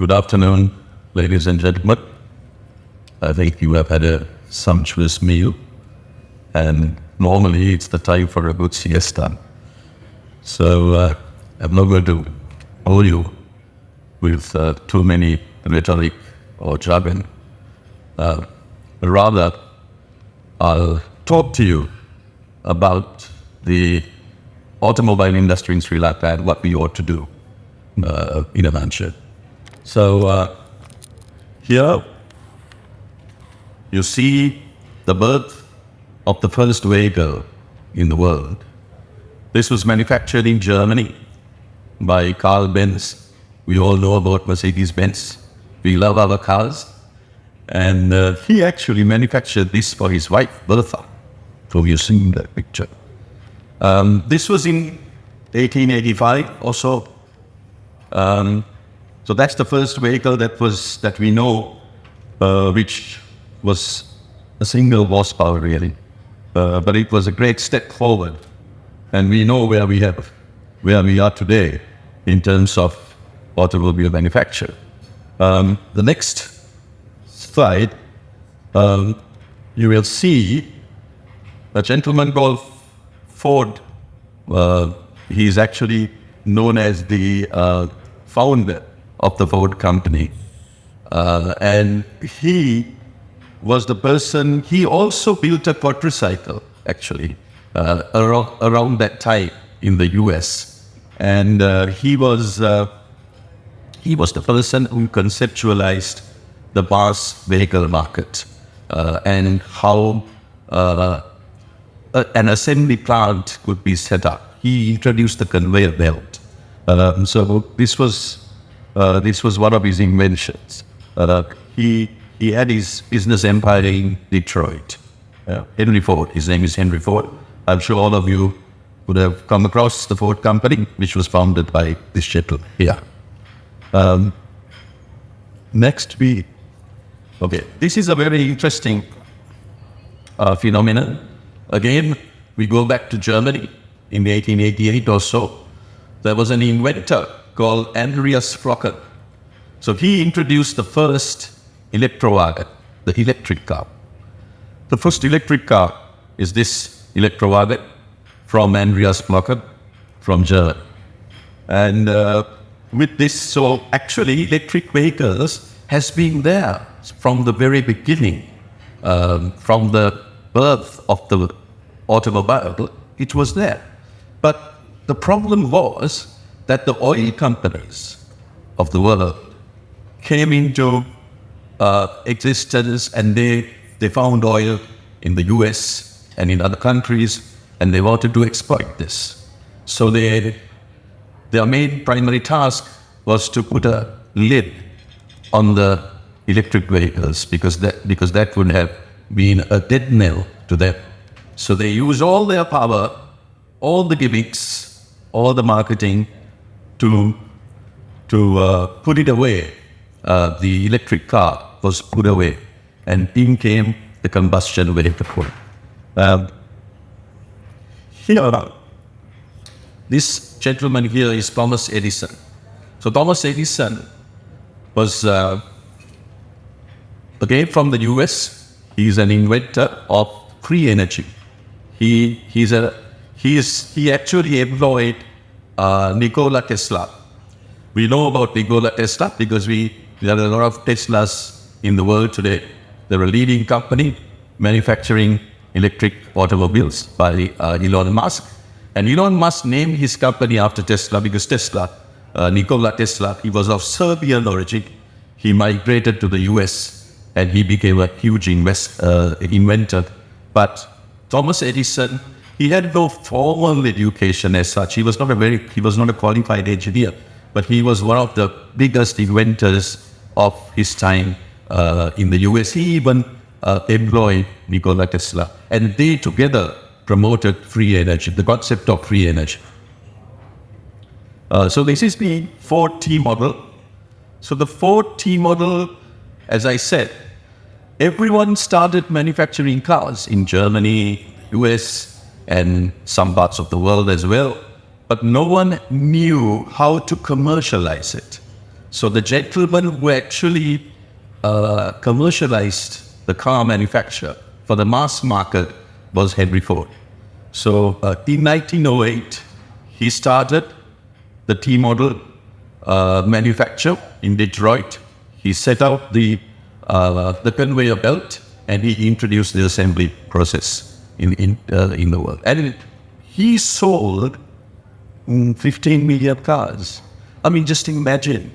Good afternoon, ladies and gentlemen. I think you have had a sumptuous meal, and normally it's the time for a good siesta. So I'm not going to bore you with too many rhetoric or jargon. Rather, I'll talk to you about the automobile industry in Sri Lanka and what we ought to do in a nutshell. So here you see the birth of the first vehicle in the world. This was manufactured in Germany by Carl Benz. We all know about Mercedes-Benz. We love our cars. And he actually manufactured this for his wife, Bertha. So you're seeing that picture. This was in 1885 or so. So that's the first vehicle that we know, which was a single horsepower really. But it was a great step forward. And we know where we are today in terms of automobile manufacture. The next slide, you will see a gentleman called Ford. He's actually known as the founder of the Ford company. And he was the person, he also built a quadricycle actually around that time in the US. And he was the person who conceptualized the mass vehicle market and how an assembly plant could be set up. He introduced the conveyor belt. So this was one of his inventions. He had his business empire in Detroit. Henry Ford, his name is Henry Ford. I'm sure all of you would have come across the Ford company, which was founded by this gentleman here. Next, this is a very interesting phenomenon. Again, we go back to Germany in 1888 or so. There was an inventor called Andreas Flocken. So he introduced the first electrowagon, the electric car. The first electric car is this electrowagon from Andreas Flocken from Germany. And with this, so actually electric vehicles has been there from the very beginning, from the birth of the automobile, it was there. But the problem was that the oil companies of the world came into existence, and they found oil in the US and in other countries, and they wanted to exploit this. So their main primary task was to put a lid on the electric vehicles because that would have been a dead nail to them. So they used all their power, all the gimmicks, all the marketing to put it away. The electric car was put away, and in came the combustion vehicle. Here, this gentleman here is Thomas Edison. So Thomas Edison was again from the US. He's an inventor of free energy. He actually employed Nikola Tesla. We know about Nikola Tesla because there are a lot of Teslas in the world today. They're a leading company manufacturing electric automobiles by Elon Musk. And Elon Musk named his company after Tesla because Nikola Tesla, he was of Serbian origin. He migrated to the US and he became a huge inventor. But Thomas Edison, he had no formal education as such. He was not a qualified engineer, but he was one of the biggest inventors of his time in the US. He even employed Nikola Tesla, and they together promoted free energy, the concept of free energy. So this is the Ford T model. So the Ford T model, as I said, everyone started manufacturing cars in Germany, US, and some parts of the world as well. But no one knew how to commercialize it. So the gentleman who actually commercialized the car manufacture for the mass market was Henry Ford. So in 1908, he started the T model manufacture in Detroit. He set out the conveyor belt, and he introduced the assembly process in the world. And he sold 15 million cars. I mean, just imagine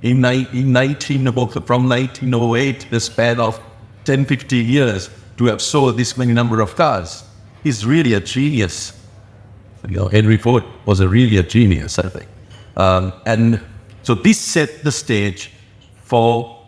from 1908, the span of 10, 15 years, to have sold this many number of cars. He's really a genius. Henry Ford was really a genius, I think. And so this set the stage for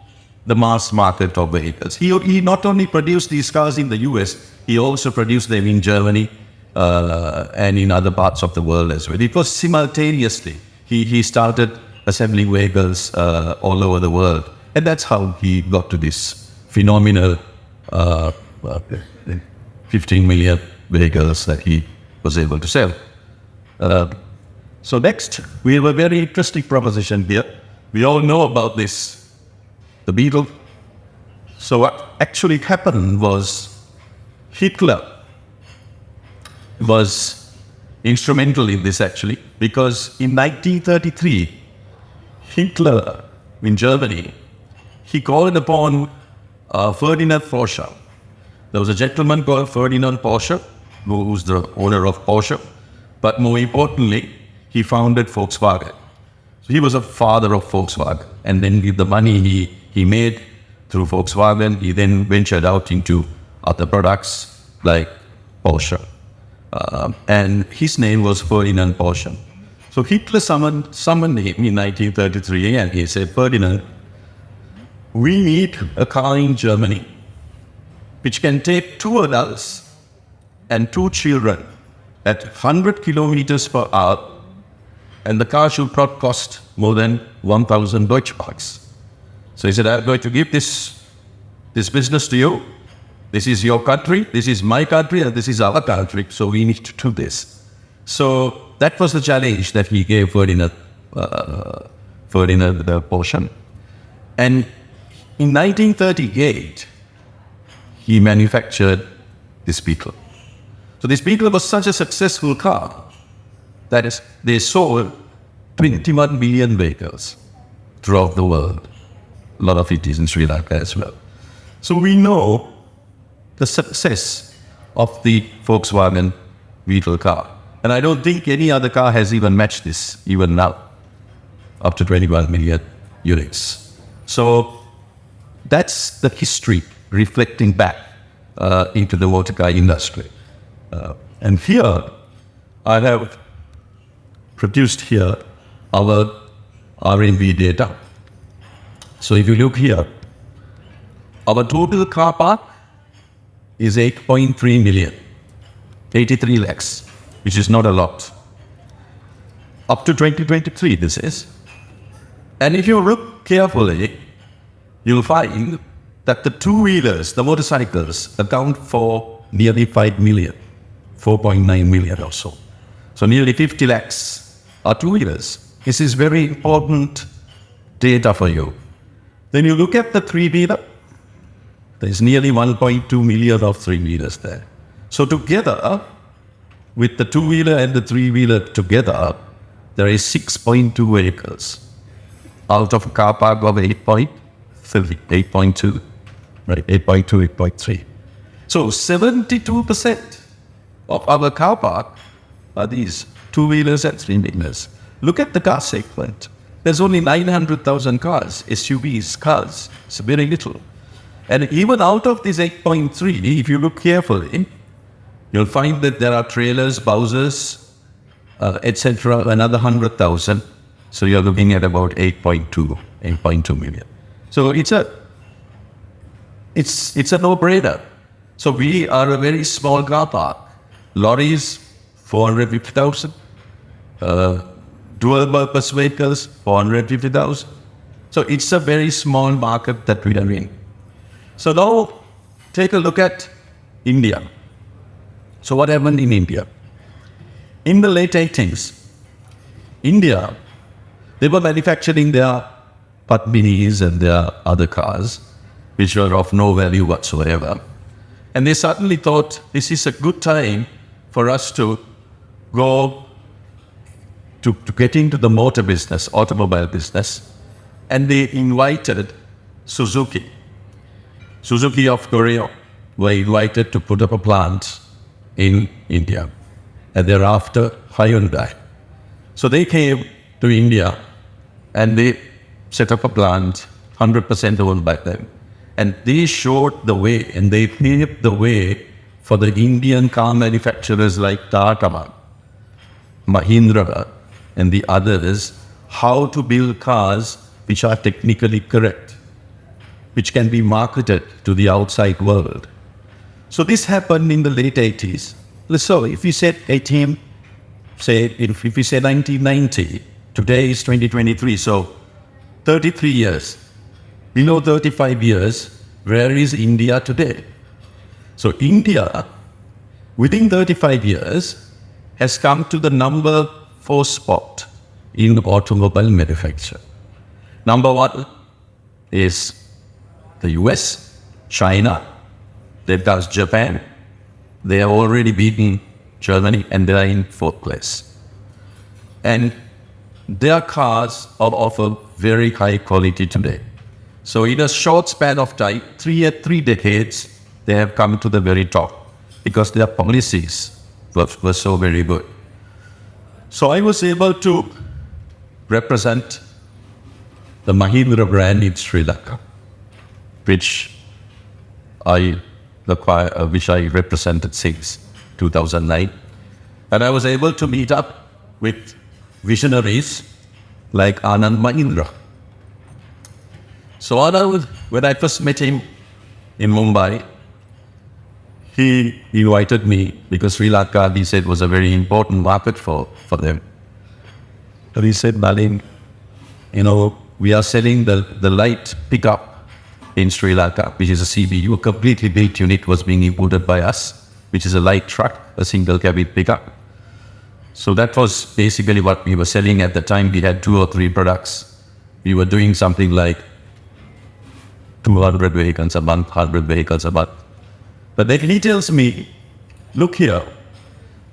the mass market of vehicles. He not only produced these cars in the US, he also produced them in Germany and in other parts of the world as well. It was simultaneously. He started assembling vehicles all over the world. And that's how he got to this phenomenal 15 million vehicles that he was able to sell. So next, we have a very interesting proposition here. We all know about this, the Beetle. So what actually happened was Hitler was instrumental in this actually, because in 1933, Hitler in Germany, he called upon Ferdinand Porsche. There was a gentleman called Ferdinand Porsche, who was the owner of Porsche, but more importantly, he founded Volkswagen. So he was a father of Volkswagen, and then with the money he made through Volkswagen, he then ventured out into other products like Porsche. And his name was Ferdinand Porsche. So Hitler summoned him in 1933, and he said, Ferdinand, we need a car in Germany which can take 2 adults and 2 children at 100 kilometers per hour, and the car should not cost more than 1,000 Deutschmarks. So he said, I'm going to give this business to you. This is your country, this is my country, and this is our country, so we need to do this. So that was the challenge that he gave Ferdinand Porsche. And in 1938, he manufactured this Beetle. So this Beetle was such a successful car that they sold 21 million vehicles throughout the world. A lot of it is in Sri Lanka as well. So we know the success of the Volkswagen Beetle car. And I don't think any other car has even matched this, even now, up to 21 million units. So that's the history reflecting back into the motor car industry. And here, I have produced here our R&D data. So if you look here, our total car park is 8.3 million, 83 lakhs, which is not a lot. Up to 2023, this is. And if you look carefully, you'll find that the two-wheelers, the motorcycles, account for nearly 5 million, 4.9 million or so. So nearly 50 lakhs are two-wheelers. This is very important data for you. Then you look at the three-wheeler, there's nearly 1.2 million of three-wheelers there. So together, with the two-wheeler and the three-wheeler together, there is 6.2 vehicles out of a car park of 8.2, right? 8.2, 8.3. So 72% of our car park are these two-wheelers and three-wheelers. Look at the car segment. There's only 900,000 cars, SUVs, cars. It's very little. And even out of this 8.3, if you look carefully, you'll find that there are trailers, Bowsers, etc., another 100,000. So you're looking at about 8.2 million. So it's a no-brainer. So we are a very small car park. Lorries, 450,000. Dual-purpose vehicles, 450,000. So it's a very small market that we are in. So now, take a look at India. So what happened in India? In the late 80s, India, they were manufacturing their Padminis and their other cars, which were of no value whatsoever. And they suddenly thought this is a good time for us to go to get into the motor business, automobile business. And they invited Suzuki. Suzuki of Korea were invited to put up a plant in India. And thereafter, Hyundai. So they came to India and they set up a plant, 100% owned by them. And they showed the way and they paved the way for the Indian car manufacturers like Tata, Mahindra, and the others, how to build cars which are technically correct, which can be marketed to the outside world. So this happened in the late 80s. So if we said 18, if we say 1990, today is 2023, so 33 years. Below 35 years, where is India today? So India, within 35 years, has come to the number 4 spot in automobile manufacture. Number 1 is the US, China, then comes Japan. They have already beaten Germany and they are in 4th place. And their cars are of a very high quality today. So in a short span of time, 3 decades, they have come to the very top because their policies were so very good. So I was able to represent the Mahindra brand in Sri Lanka, which I represented since 2009. And I was able to meet up with visionaries like Anand Mahindra. So Anand, when I first met him in Mumbai, he invited me because Sri Lanka, he said, was a very important market for them. And he said, Nalin, we are selling the light pickup in Sri Lanka, which is a CBU, a completely built unit was being imported by us, which is a light truck, a single cabin pickup. So that was basically what we were selling at the time. We had 2 or 3 products. We were doing something like 200 vehicles a month, 100 vehicles a month. But then he tells me, look here,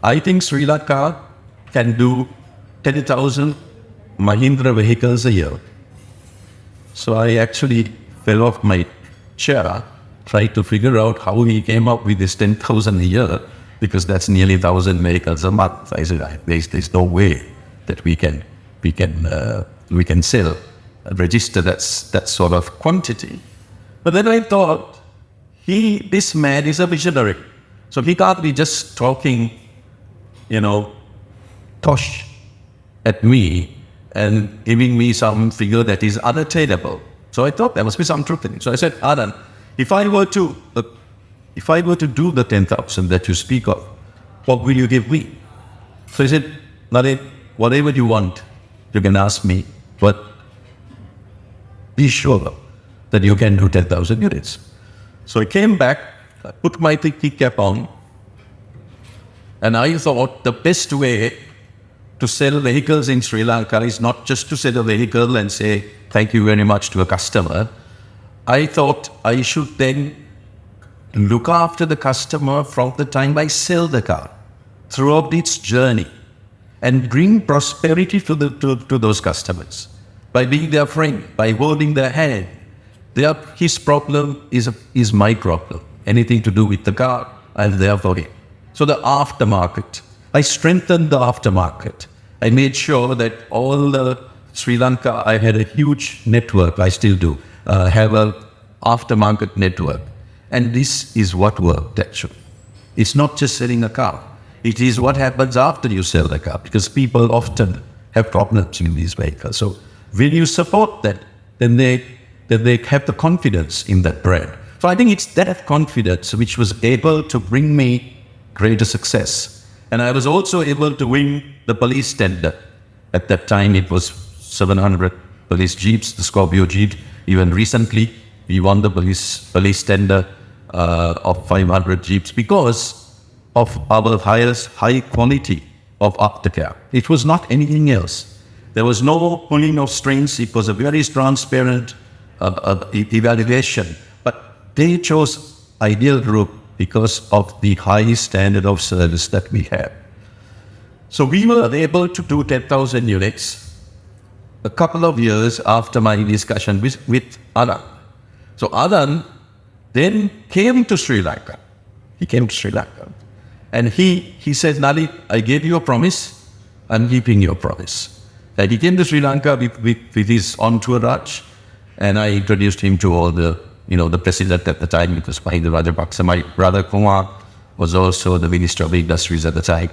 I think Sri Lanka can do 10,000 Mahindra vehicles a year. So I actually fell off my chair, tried to figure out how he came up with this 10,000 a year, because that's nearly 1,000 vehicles a month. I said, there's no way that we can sell, register that sort of quantity. But then I thought, this man is a visionary. So he can't be just talking, tosh at me and giving me some figure that is unattainable. So I thought there must be some truth in it. So I said, Anand, if I were to do the 10,000 that you speak of, what will you give me? So he said, Nalin, whatever you want, you can ask me, but be sure that you can do 10,000 units. So I came back, I put my thinking cap on, and I thought the best way to sell vehicles in Sri Lanka is not just to sell a vehicle and say thank you very much to a customer. I thought I should then look after the customer from the time I sell the car throughout its journey and bring prosperity to those customers by being their friend, by holding their hand. His problem is my problem. Anything to do with the car, I'm there for him. So the aftermarket, I strengthened the aftermarket. I made sure that all the Sri Lanka, I had a huge network, I still do, have an aftermarket network. And this is what worked actually. It's not just selling a car. It is what happens after you sell the car, because people often have problems in these vehicles. So when you support that, then they have the confidence in that brand. So I think it's that confidence which was able to bring me greater success. And I was also able to win the police tender. At that time, it was 700 police jeeps, the Scorpio Jeep. Even recently, we won the police tender of 500 jeeps because of our high quality of aftercare. It was not anything else. There was no pulling of strings. It was a very transparent evaluation. But they chose Ideal Group because of the high standard of service that we have. So we were able to do 10,000 units a couple of years after my discussion with Anand. So Anand then came to Sri Lanka. He came to Sri Lanka. And he said, Nali, I gave you a promise. I'm keeping your promise. And he came to Sri Lanka with his entourage. And I introduced him to all the president at the time. It was Mahinda Rajapaksa. My brother Kumar was also the Minister of Industries at the time.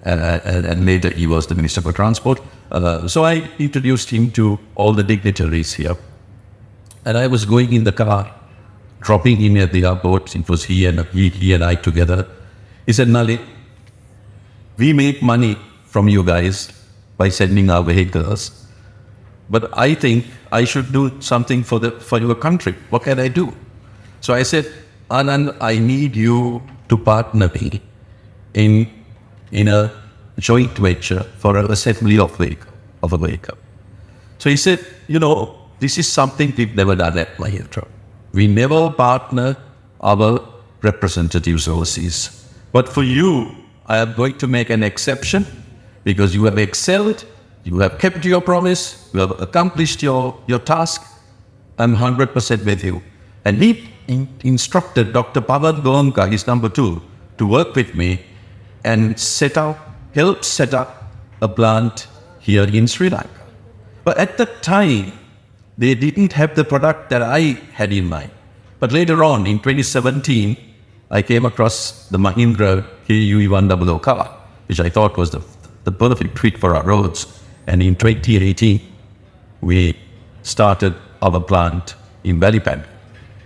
And later he was the Minister for Transport. So I introduced him to all the dignitaries here. And I was going in the car, dropping him at the airport. It was he and I together. He said, Nali, we make money from you guys by sending our vehicles. But I think I should do something for your country. What can I do? So I said, Anand, I need you to partner me in a joint venture for an assembly of a vehicle. So he said, this is something we've never done at Mahindra. We never partner our representatives overseas. But for you, I am going to make an exception because you have excelled, you have kept your promise, you have accomplished your task. I'm 100% with you. And he instructed Dr. Pavan Goenka, his number 2, to work with me and help set up a plant here in Sri Lanka. But at the time, they didn't have the product that I had in mind. But later on, in 2017, I came across the Mahindra KUE100 car, which I thought was the perfect fit for our roads. And in 2018, we started our plant in Valleypan,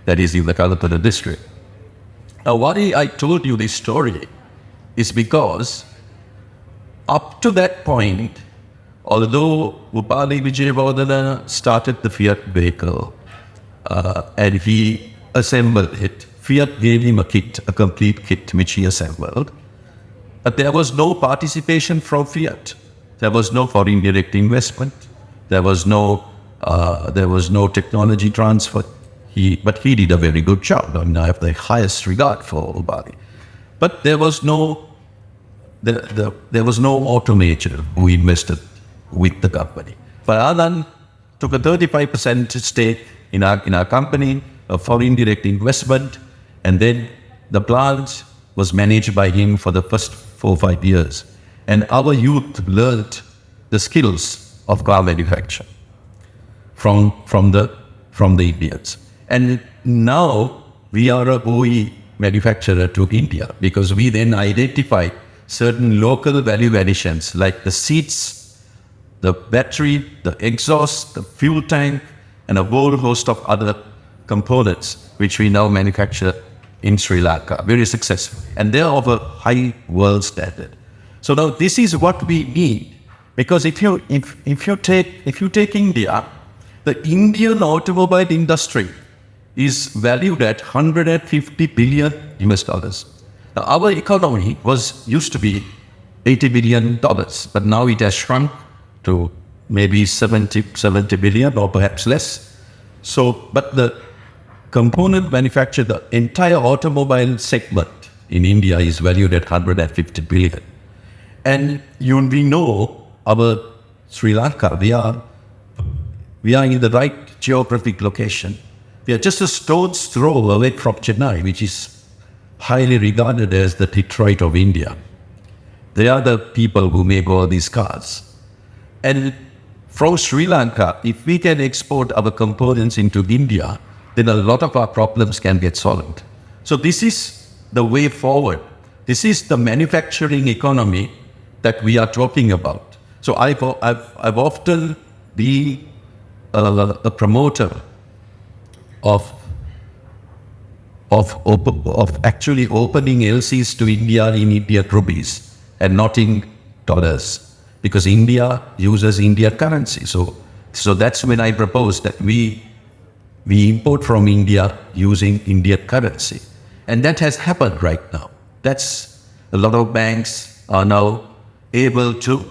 that is in the Kalapada district. Now, why I told you this story is because up to that point, although Upali Vijayavardhana started the Fiat vehicle and he assembled it, Fiat gave him a complete kit which he assembled. But there was no participation from Fiat. There was no foreign direct investment. There was no technology transfer. But he did a very good job. I mean, I have the highest regard for Upali. But there was no automaker who invested with the company. But Anand took a 35% stake in our company, a foreign direct investment, and then the plant was managed by him for the first 4 or 5 years. And our youth learned the skills of car manufacture from the Indians. And now we are a OE manufacturer to India because we then identify certain local value additions like the seats, the battery, the exhaust, the fuel tank, and a whole host of other components which we now manufacture in Sri Lanka very successfully. And they're of a high world standard. So now this is what we need, because if you take India, the Indian automobile industry is valued at $150 billion US dollars. Now, our economy used to be $80 billion, but now it has shrunk to maybe 70 billion or perhaps less. So, but the component manufacture, the entire automobile segment in India is valued at 150 billion. And we know our Sri Lanka, we are in the right geographic location. We are just a stone's throw away from Chennai, which is highly regarded as the Detroit of India. They are the people who make all these cars. And from Sri Lanka, if we can export our components into India, then a lot of our problems can get solved. So this is the way forward. This is the manufacturing economy that we are talking about. So I've often been a promoter of actually opening LCs to India in Indian rupees and not in dollars, because India uses Indian currency. So that's when I proposed that we import from India using Indian currency. And that has happened right now. A lot of banks are now able to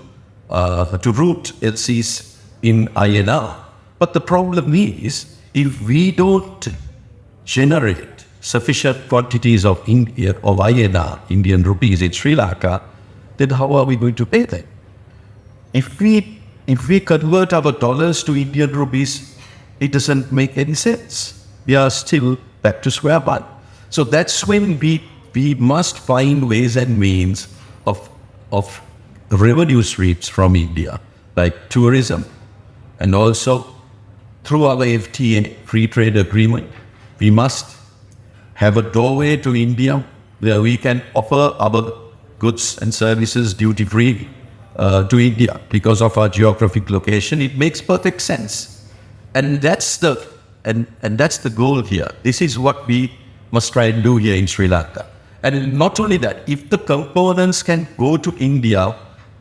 to route LCs in INR. But the problem is, if we don't generate sufficient quantities of INR, Indian rupees in Sri Lanka, then how are we going to pay them? If we convert our dollars to Indian rupees, it doesn't make any sense. We are still back to square one. So that's when we must find ways and means of revenue streams from India, like tourism, and also through our FTA, free trade agreement, we must have a doorway to India where we can offer our goods and services duty-free to India. Because of our geographic location, it makes perfect sense. And that's the goal here. This is what we must try and do here in Sri Lanka. And not only that, if the components can go to India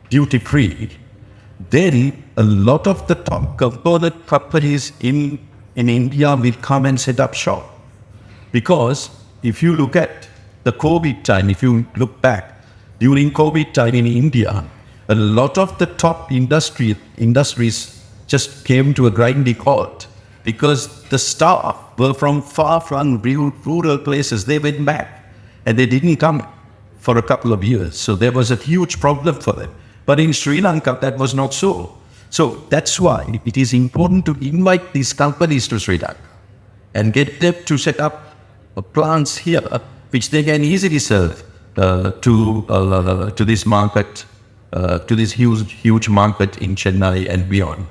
duty-free, then a lot of the top component companies in India will come and set up shop. Because if you look at the COVID time, if you look back, during COVID time in India, a lot of the top industries just came to a grinding halt because the staff were from far-flung rural places. They went back and they didn't come for a couple of years. So there was a huge problem for them. But in Sri Lanka, that was not so. So that's why it is important to invite these companies to Sri Lanka and get them to set up plants here, which they can easily serve to this market, to this huge market in Chennai and beyond.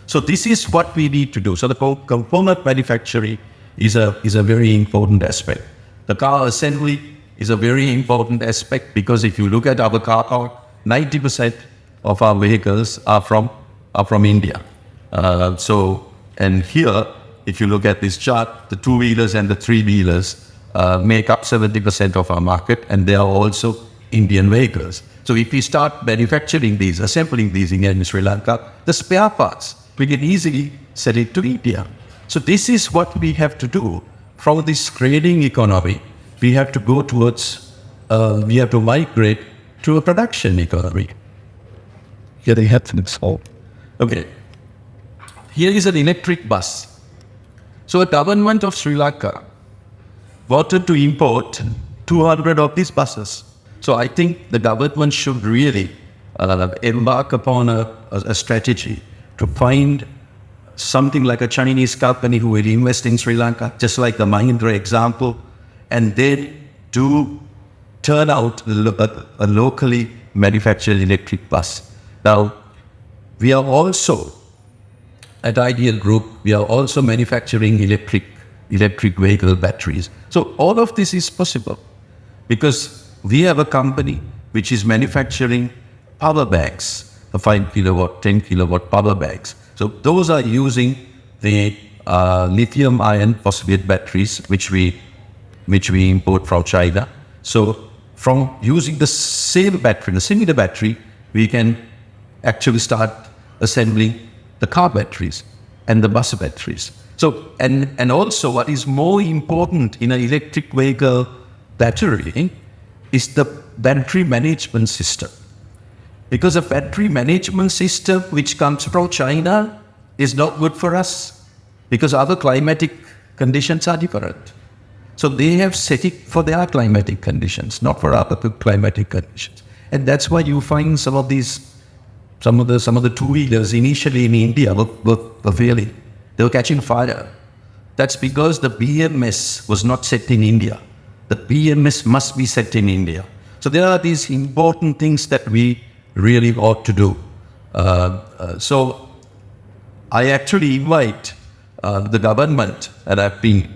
So this is what we need to do. So the component manufacturing is a very important aspect. The car assembly is a very important aspect because if you look at our car park, 90% of our vehicles are from India. And here, if you look at this chart, the two-wheelers and the three-wheelers make up 70% of our market, and they are also Indian vehicles. So if we start manufacturing these, assembling these in Sri Lanka, the spare parts, we can easily sell it to India. So this is what we have to do. From this trading economy, we have to go towards, we have to migrate to a production economy. Here they have to solve. Okay. Here is an electric bus. So a government of Sri Lanka wanted to import 200 of these buses. So I think the government should really embark upon a strategy to find something like a Chinese company who will invest in Sri Lanka, just like the Mahindra example, and then to turn out a locally manufactured electric bus. Now, we are also, at Ideal Group, we are also manufacturing electric vehicle batteries. So all of this is possible because we have a company which is manufacturing power banks, the 5 kilowatt, 10 kilowatt power banks. So those are using the lithium iron phosphate batteries, which we import from China. So from using the same battery, the similar battery, we can actually start assembling the car batteries and the bus batteries. So, and also what is more important in an electric vehicle battery is the battery management system. Because a battery management system which comes from China is not good for us because other climatic conditions are different. So they have set it for their climatic conditions, not for other climatic conditions. And that's why you find some of the two-wheelers initially in India were failing. They were catching fire. That's because the BMS was not set in India. The BMS must be set in India. So there are these important things that we really ought to do. So I actually invite the government, and I've been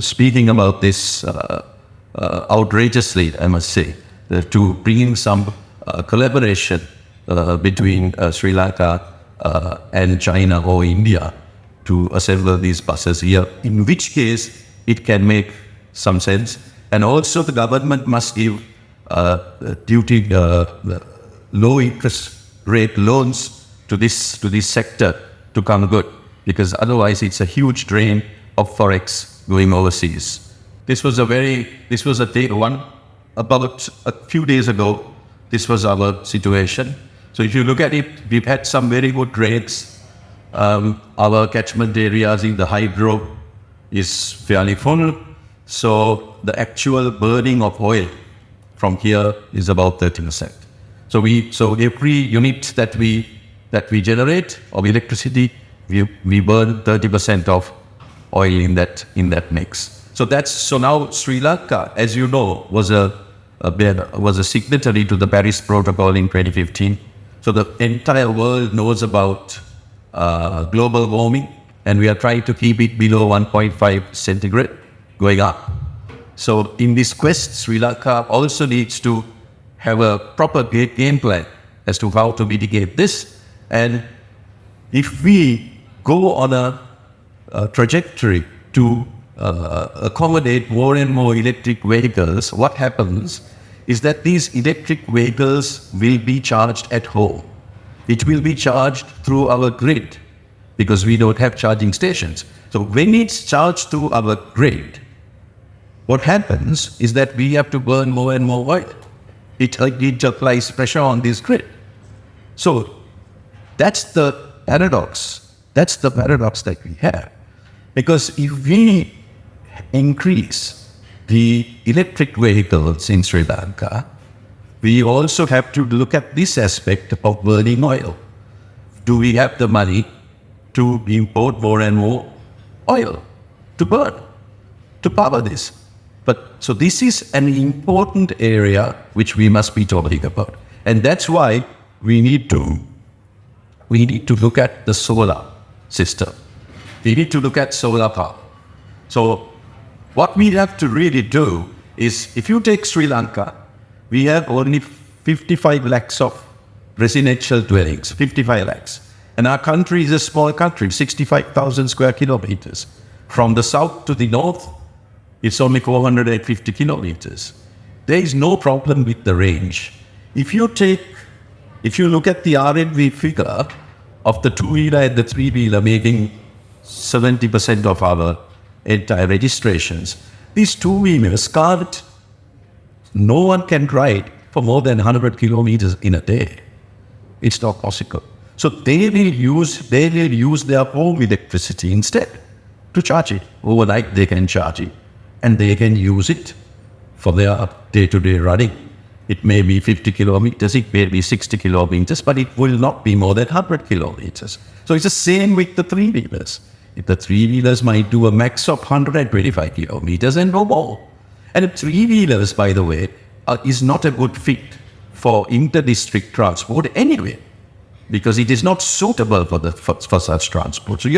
speaking about this outrageously, I must say, to bring in some collaboration between Sri Lanka and China or India to assemble these buses here, in which case it can make some sense. And also the government must give low interest rate loans to this sector to come good, because otherwise it's a huge drain of forex going overseas. This was a day one, about a few days ago, this was our situation. So if you look at it, we've had some very good rains. Our catchment areas in the hydro is fairly full. So the actual burning of oil from here is about 30%. So every unit that we generate of electricity, we burn 30% of oil in that mix. So now Sri Lanka, as you know, was a signatory to the Paris Protocol in 2015. So the entire world knows about global warming, and we are trying to keep it below 1.5 centigrade, going up. So in this quest, Sri Lanka also needs to have a proper game plan as to how to mitigate this. And if we go on a trajectory to accommodate more and more electric vehicles, what happens is that these electric vehicles will be charged at home. It will be charged through our grid because we don't have charging stations. So when it's charged through our grid, what happens is that we have to burn more and more oil. It applies pressure on this grid. So that's the paradox. That's the paradox that we have. Because if we increase the electric vehicles in Sri Lanka, we also have to look at this aspect of burning oil. Do we have the money to import more and more oil to burn, to power this? So this is an important area which we must be talking about. And that's why we need to look at the solar system. We need to look at solar power. So what we have to really do is, if you take Sri Lanka, we have only 55 lakhs of residential dwellings, 55 lakhs. And our country is a small country, 65,000 square kilometers. From the south to the north, it's only 450 kilometers. There is no problem with the range. If you look at the RNV figure of the two-wheeler and the three-wheeler making 70% of our entire registrations, these two-wheelers no one can ride for more than 100 kilometers in a day. It's not possible. So they will use their home electricity instead to charge it. Overnight they can charge it, and they can use it for their day-to-day running. It may be 50 kilometers, it may be 60 kilometers, but it will not be more than 100 kilometers. So it's the same with the three-wheelers. If the three-wheelers might do a max of 125 kilometers and no more. And the three-wheelers, by the way, is not a good fit for inter-district transport anyway, because it is not suitable for such transport. So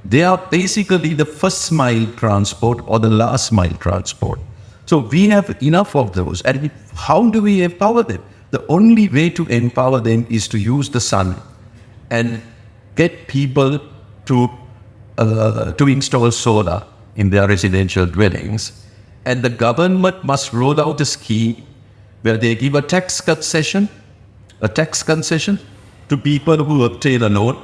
they are basically the first mile transport or the last mile transport. So we have enough of those. And how do we empower them? The only way to empower them is to use the sun and get people to install solar in their residential dwellings. And the government must roll out a scheme where they give a tax concession to people who obtain a loan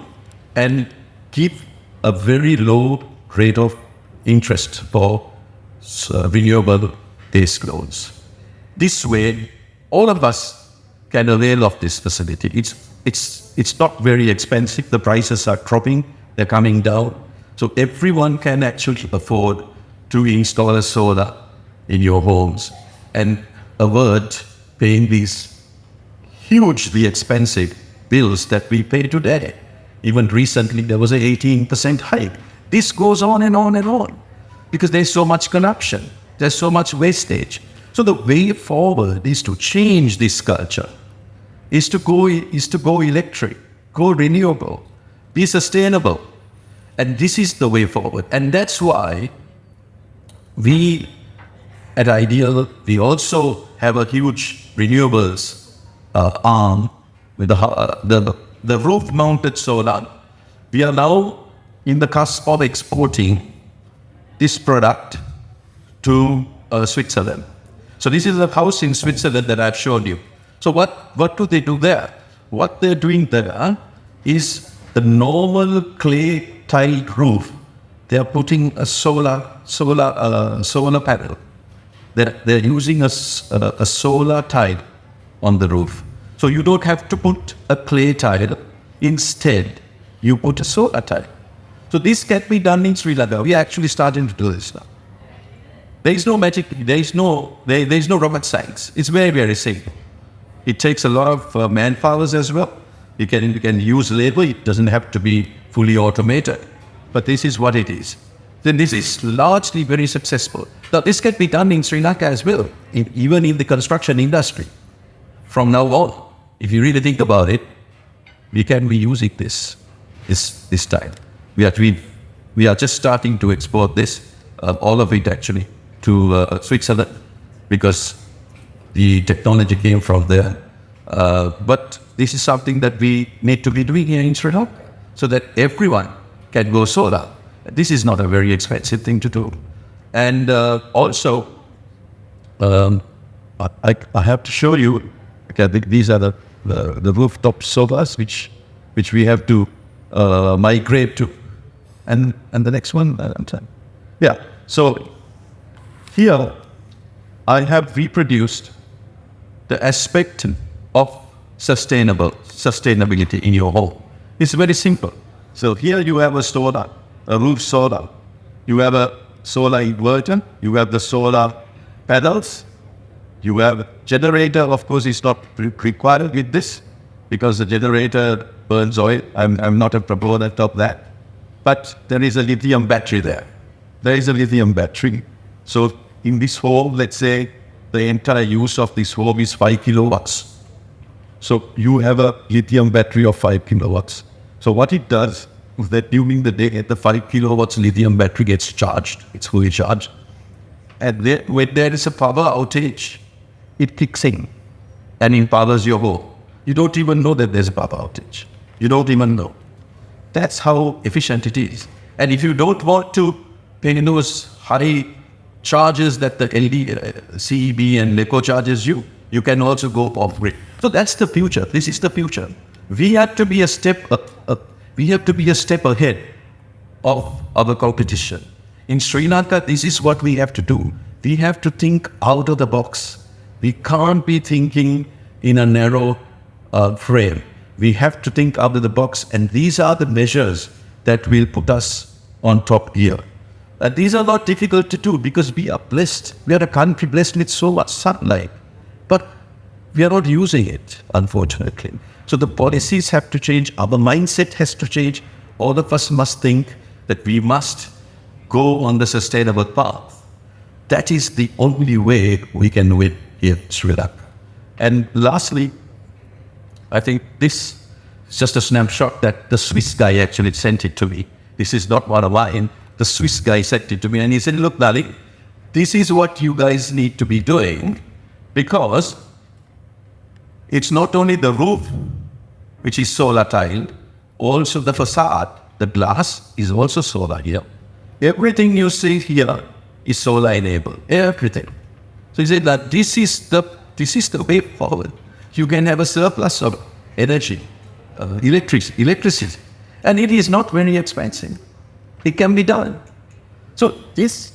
and give a very low rate of interest for renewable-based loans. This way, all of us can avail of this facility. It's not very expensive. The prices are dropping. They're coming down. So everyone can actually afford to install a solar in your homes and avert paying these hugely expensive bills that we pay today. Even recently, there was an 18% hike. This goes on and on and on because there's so much corruption. There's so much wastage. So the way forward is to change this culture, is to go electric, go renewable, be sustainable. And this is the way forward. And that's why we at Ideal, we also have a huge renewables arm with the roof-mounted solar. We are now in the cusp of exporting this product to Switzerland. So this is a house in Switzerland that I've shown you. So what do they do there? What they're doing there is the normal clay tiled roof. They're putting a solar panel. They're using a solar tile on the roof. So you don't have to put a clay tile. Instead, you put a solar tile. So this can be done in Sri Lanka. We are actually starting to do this now. There is no magic. There is no rocket science. It's very, very simple. It takes a lot of manpower as well. You can use labor. It doesn't have to be fully automated. But this is what it is. Then this is largely very successful. Now this can be done in Sri Lanka as well, even in the construction industry. From now on, if you really think about it, we can be using this style. We are just starting to export this, all of it actually, to Switzerland, because the technology came from there. But this is something that we need to be doing here in Sri Lanka, so that everyone can go solar. This is not a very expensive thing to do. And also, I have to show you, okay, these are the rooftop solars which we have to migrate to. And the next one, yeah. So here I have reproduced the aspect of sustainability in your home. It's very simple. So here you have a solar, a roof solar. You have a solar inverter. You have the solar panels. You have a generator. Of course, it's not required with this because the generator burns oil. I'm not a proponent of that. But there is a lithium battery there. There is a lithium battery. So in this home, let's say the entire use of this home is 5 kilowatts. So you have a lithium battery of 5 kilowatts. So what it does is that during the day, the 5 kilowatts lithium battery gets charged. It's fully charged. And then when there is a power outage, it kicks in and empowers your home. You don't even know that there's a power outage. You don't even know. That's how efficient it is. And if you don't want to pay those high charges that the CEB and LECO charges you, you can also go off grid. So that's the future. This is the future. We have to be a step ahead of our competition. In Sri Lanka, this is what we have to do. We have to think out of the box. We can't be thinking in a narrow frame. We have to think out of the box, and these are the measures that will put us on top here. And these are not difficult to do because we are blessed. We are a country blessed with so much sunlight, but we are not using it, unfortunately. So the policies have to change. Our mindset has to change. All of us must think that we must go on the sustainable path. That is the only way we can win here in Sri Lanka. And lastly, I think this is just a snapshot that the Swiss guy actually sent it to me. This is not one of mine. The Swiss guy sent it to me and he said, look, darling, this is what you guys need to be doing, because it's not only the roof, which is solar tiled, also the facade, the glass is also solar here. Everything you see here is solar enabled, everything. So he said that this is the way forward. You can have a surplus of energy, electricity, and it is not very expensive. It can be done. So this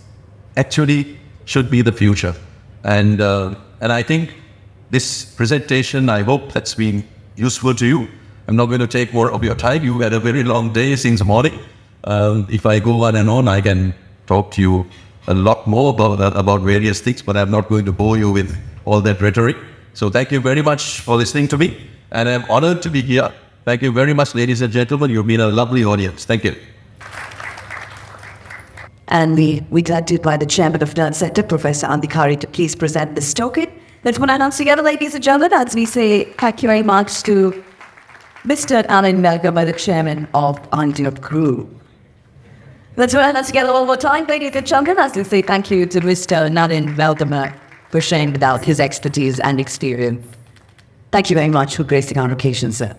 actually should be the future. And I think this presentation, I hope that's been useful to you. I'm not going to take more of your time. You had a very long day since morning. If I go on and on, I can talk to you a lot more about various things, but I'm not going to bore you with all that rhetoric. So thank you very much for listening to me, and I'm honored to be here. Thank you very much, ladies and gentlemen. You've been a lovely audience. Thank you. And we glad to invite the Chairman of Nerd Center, Professor Andhikari, to please present this token. Let's put our hands together, ladies and gentlemen, as we say thank you very much to Mr. Alan Melgama, the Chairman of Andiot Group. Let's put our hands together one more time, ladies and gentlemen, as we say thank you to Mr. Naren Melgama for sharing with us his expertise and experience. Thank you very much for gracing our occasion, sir.